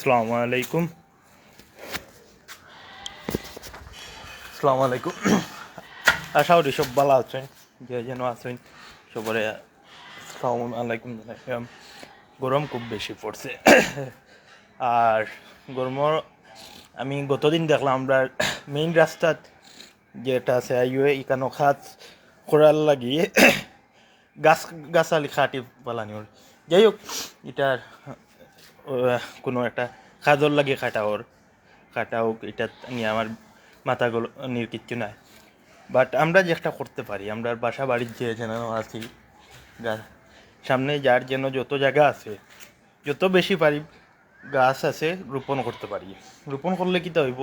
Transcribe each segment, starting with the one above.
আসসালামু আলাইকুম। আসসালামু আলাইকুম। আশা করি সব ভালো আছেন, যে যেন আছেন সবরে আসসালামু আলাইকুম জানাইলাম। গরম খুব বেশি পড়ছে আর গরমর আমি গতদিন দেখলাম আমরা মেইন রাস্তাত যেটা আছে হাইওয়ে এখানো খাত করার লাগিয়ে গাছালি খাটি পালানি যাই হোক এটার কোনো একটা কাজর লাগে কাটা হোক এটা নিয়ে আমার মাথাগুলো নিয়ে কিচ্ছু নাই। বাট আমরা যেটা করতে পারি, আমরা বাসা বাড়ির যে যেন আছি সামনে যার যেন যত জায়গা আছে যত বেশি পারি গাছ আছে রোপণ করতে পারি। রোপণ করলে কী হইব,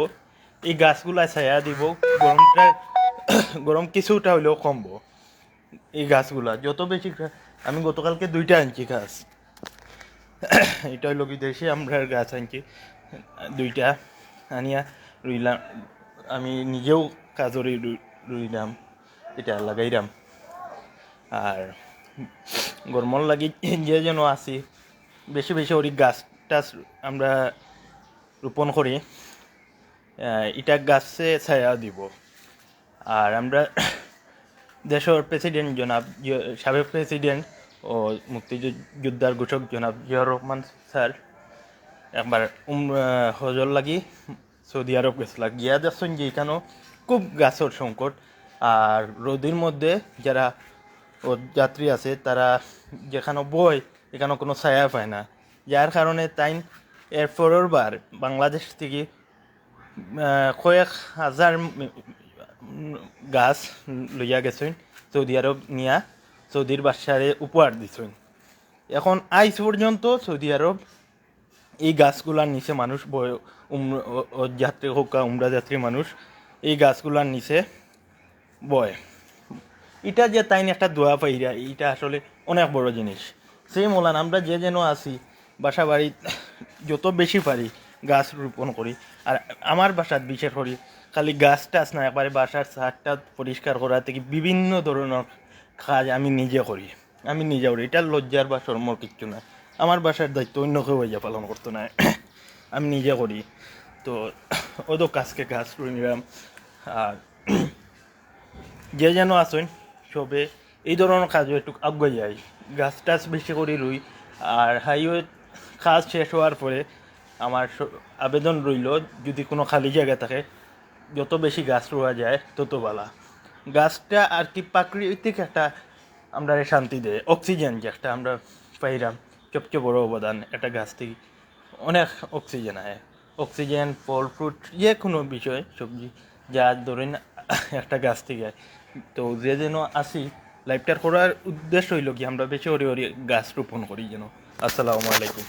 এই গাছগুলা ছায়া দিব, গরম কিছুটা হইলেও কমবো। এই গাছগুলা যত বেশি, আমি গতকালকে 2টা আনছি গাছ, এটা হইল বিদেশে আমরা গাছ আনছি 2টা আনিয়া রুইলাম, আমি নিজেও কাজরে রুইলাম, এটা লাগাইলাম। আর গরমর লাগি যে যেন আছি বেশি বেশি ওই গাছ টাছ আমরা রোপণ করি, এটা গাছে ছায়া দিব। আর আমরা দেশের প্রেসিডেন্ট জনাব সাবেক প্রেসিডেন্ট ও মুক্তিযোদ্ধার ঘোষক জনাব জিয়াউর রহমান স্যার একবার হজর লাগি সৌদি আরব গেছিল, গিয়া দেখছেন যে এখানেও খুব গাছের সংকট। আর রোদের মধ্যে যারা যাত্রী আছে তারা যেখানে বয় এখানে কোনো ছায়া পায় না, যার কারণে তাই এর পরের বার বাংলাদেশ থেকে কয়েক হাজার গাছ লইয়া গেছেন সৌদি আরব নিয়া সৌদির বাদশারে উপহার দিছেন। এখন আজ পর্যন্ত সৌদি আরব এই গাছগুলার নিচে মানুষ যাত্রী হোক উমরা যাত্রী মানুষ এই গাছগুলার নিচে বয়। এটা যে তাই একটা দোয়া পাইরা, এটা আসলে অনেক বড় জিনিস। সেই মোলান আমরা যে যেন আছি বাসা বাড়ি যত বেশি পারি গাছ রোপণ করি। আর আমার বাসাত বিশেষ করি খালি গাছ টাছ না, একবারে বাসার ছাদটা পরিষ্কার করা থেকে বিভিন্ন ধরনের কাজ আমি নিজে করি। এটার লজ্জার বা শরমর কিচ্ছু না, আমার বাসার দায়িত্ব অন্য কেউ হইয়া পালন করতো না, আমি নিজে করি। তো ওদো কাজকে গাছ করে নিলাম। আর যে যেন আসেন সবে এই ধরনের কাজও একটু আগে যায়, গাছ টাছ বেশি করে রুই। আর হাইওয়ে কাজ শেষ হওয়ার পরে আমার আবেদন রইল, যদি কোনো খালি জায়গা থাকে যত বেশি গাছ রোয়া যায় তত ভালো। গাছটা আর কি প্রাকৃতিক একটা আমরা শান্তি দেয়, অক্সিজেন যে একটা আমরা পাইলাম, সবচেয়ে বড় অবদান একটা গাছ থেকে অনেক অক্সিজেন আয়। অক্সিজেন, ফল ফ্রুট, যে কোনো বিষয় সবজি যা ধরেন একটা গাছ থেকে। তো যে যেন আসি লাইফটার করার উদ্দেশ্য হইল কি আমরা বেশি করে গাছ রোপণ করি যেন। আসসালামু আলাইকুম।